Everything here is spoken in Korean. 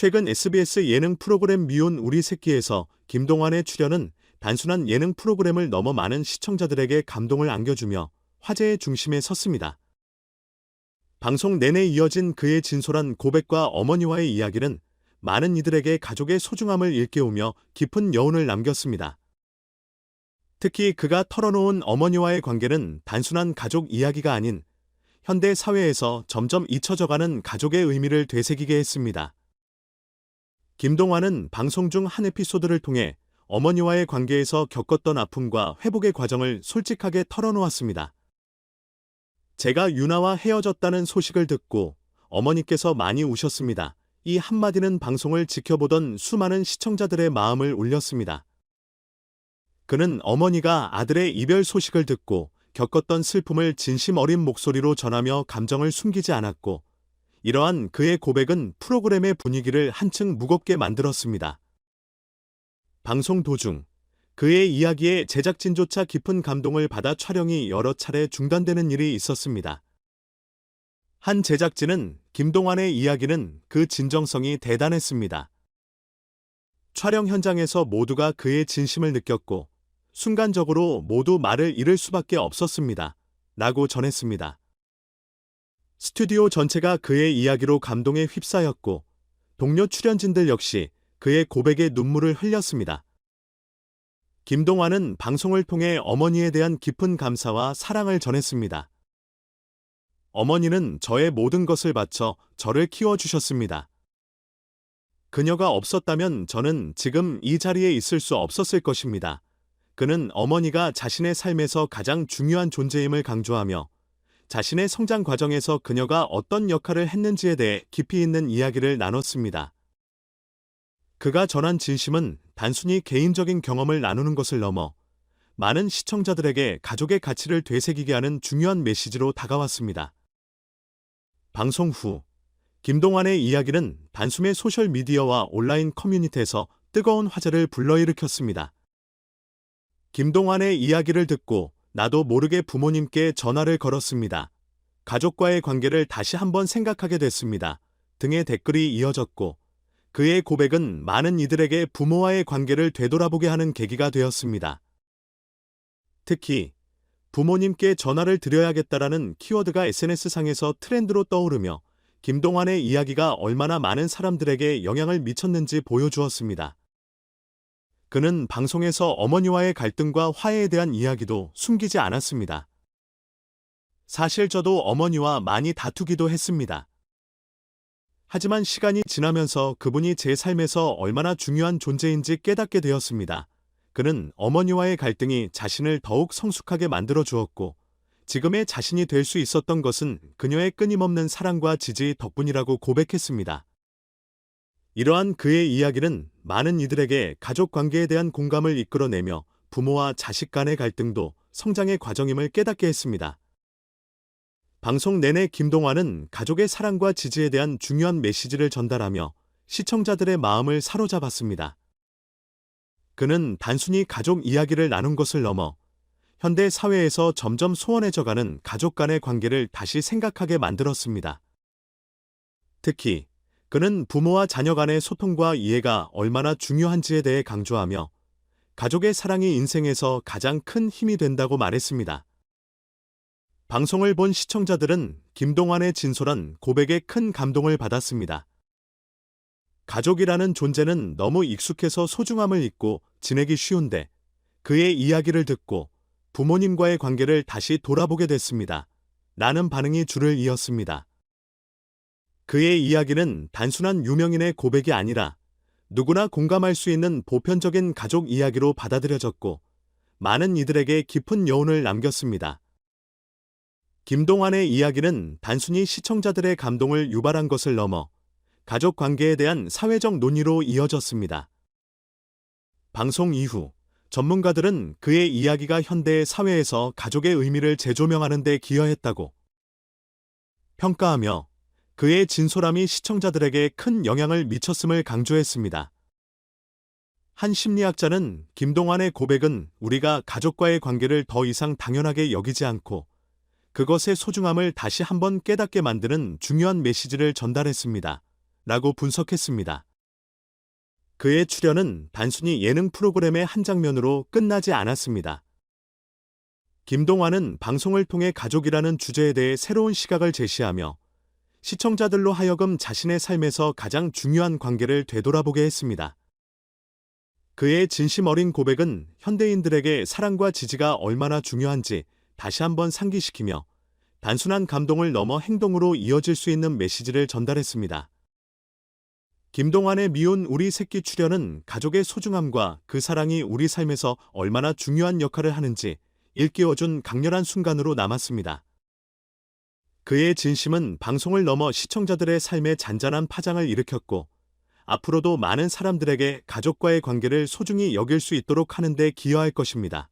최근 SBS 예능 프로그램 미혼 우리 새끼에서 김동완의 출연은 단순한 예능 프로그램을 넘어 많은 시청자들에게 감동을 안겨주며 화제의 중심에 섰습니다. 방송 내내 이어진 그의 진솔한 고백과 어머니와의 이야기는 많은 이들에게 가족의 소중함을 일깨우며 깊은 여운을 남겼습니다. 특히 그가 털어놓은 어머니와의 관계는 단순한 가족 이야기가 아닌 현대 사회에서 점점 잊혀져가는 가족의 의미를 되새기게 했습니다. 김동완은 방송 중 한 에피소드를 통해 어머니와의 관계에서 겪었던 아픔과 회복의 과정을 솔직하게 털어놓았습니다. 제가 유나와 헤어졌다는 소식을 듣고 어머니께서 많이 우셨습니다. 이 한마디는 방송을 지켜보던 수많은 시청자들의 마음을 울렸습니다. 그는 어머니가 아들의 이별 소식을 듣고 겪었던 슬픔을 진심 어린 목소리로 전하며 감정을 숨기지 않았고, 이러한 그의 고백은 프로그램의 분위기를 한층 무겁게 만들었습니다. 방송 도중 그의 이야기에 제작진조차 깊은 감동을 받아 촬영이 여러 차례 중단되는 일이 있었습니다. 한 제작진은 김동완의 이야기는 그 진정성이 대단했습니다. 촬영 현장에서 모두가 그의 진심을 느꼈고 순간적으로 모두 말을 잃을 수밖에 없었습니다. 라고 전했습니다. 스튜디오 전체가 그의 이야기로 감동에 휩싸였고 동료 출연진들 역시 그의 고백에 눈물을 흘렸습니다. 김동완은 방송을 통해 어머니에 대한 깊은 감사와 사랑을 전했습니다. 어머니는 저의 모든 것을 바쳐 저를 키워주셨습니다. 그녀가 없었다면 저는 지금 이 자리에 있을 수 없었을 것입니다. 그는 어머니가 자신의 삶에서 가장 중요한 존재임을 강조하며 자신의 성장 과정에서 그녀가 어떤 역할을 했는지에 대해 깊이 있는 이야기를 나눴습니다. 그가 전한 진심은 단순히 개인적인 경험을 나누는 것을 넘어 많은 시청자들에게 가족의 가치를 되새기게 하는 중요한 메시지로 다가왔습니다. 방송 후 김동완의 이야기는 단숨에 소셜미디어와 온라인 커뮤니티에서 뜨거운 화제를 불러일으켰습니다. 김동완의 이야기를 듣고 나도 모르게 부모님께 전화를 걸었습니다. 가족과의 관계를 다시 한번 생각하게 됐습니다. 등의 댓글이 이어졌고 그의 고백은 많은 이들에게 부모와의 관계를 되돌아보게 하는 계기가 되었습니다. 특히 부모님께 전화를 드려야겠다라는 키워드가 SNS상에서 트렌드로 떠오르며 김동완의 이야기가 얼마나 많은 사람들에게 영향을 미쳤는지 보여주었습니다. 그는 방송에서 어머니와의 갈등과 화해에 대한 이야기도 숨기지 않았습니다. 사실 저도 어머니와 많이 다투기도 했습니다. 하지만 시간이 지나면서 그분이 제 삶에서 얼마나 중요한 존재인지 깨닫게 되었습니다. 그는 어머니와의 갈등이 자신을 더욱 성숙하게 만들어 주었고 지금의 자신이 될 수 있었던 것은 그녀의 끊임없는 사랑과 지지 덕분이라고 고백했습니다. 이러한 그의 이야기는 많은 이들에게 가족 관계에 대한 공감을 이끌어내며 부모와 자식 간의 갈등도 성장의 과정임을 깨닫게 했습니다. 방송 내내 김동완은 가족의 사랑과 지지에 대한 중요한 메시지를 전달하며 시청자들의 마음을 사로잡았습니다. 그는 단순히 가족 이야기를 나눈 것을 넘어 현대 사회에서 점점 소원해져가는 가족 간의 관계를 다시 생각하게 만들었습니다. 특히 그는 부모와 자녀 간의 소통과 이해가 얼마나 중요한지에 대해 강조하며 가족의 사랑이 인생에서 가장 큰 힘이 된다고 말했습니다. 방송을 본 시청자들은 김동완의 진솔한 고백에 큰 감동을 받았습니다. 가족이라는 존재는 너무 익숙해서 소중함을 잊고 지내기 쉬운데 그의 이야기를 듣고 부모님과의 관계를 다시 돌아보게 됐습니다. 라는 반응이 줄을 이었습니다. 그의 이야기는 단순한 유명인의 고백이 아니라 누구나 공감할 수 있는 보편적인 가족 이야기로 받아들여졌고 많은 이들에게 깊은 여운을 남겼습니다. 김동완의 이야기는 단순히 시청자들의 감동을 유발한 것을 넘어 가족 관계에 대한 사회적 논의로 이어졌습니다. 방송 이후 전문가들은 그의 이야기가 현대의 사회에서 가족의 의미를 재조명하는 데 기여했다고 평가하며 그의 진솔함이 시청자들에게 큰 영향을 미쳤음을 강조했습니다. 한 심리학자는 김동완의 고백은 우리가 가족과의 관계를 더 이상 당연하게 여기지 않고 그것의 소중함을 다시 한번 깨닫게 만드는 중요한 메시지를 전달했습니다. 라고 분석했습니다. 그의 출연은 단순히 예능 프로그램의 한 장면으로 끝나지 않았습니다. 김동완은 방송을 통해 가족이라는 주제에 대해 새로운 시각을 제시하며 시청자들로 하여금 자신의 삶에서 가장 중요한 관계를 되돌아보게 했습니다. 그의 진심 어린 고백은 현대인들에게 사랑과 지지가 얼마나 중요한지 다시 한번 상기시키며 단순한 감동을 넘어 행동으로 이어질 수 있는 메시지를 전달했습니다. 김동완의 미운 우리 새끼 출연은 가족의 소중함과 그 사랑이 우리 삶에서 얼마나 중요한 역할을 하는지 일깨워준 강렬한 순간으로 남았습니다. 그의 진심은 방송을 넘어 시청자들의 삶에 잔잔한 파장을 일으켰고 앞으로도 많은 사람들에게 가족과의 관계를 소중히 여길 수 있도록 하는 데 기여할 것입니다.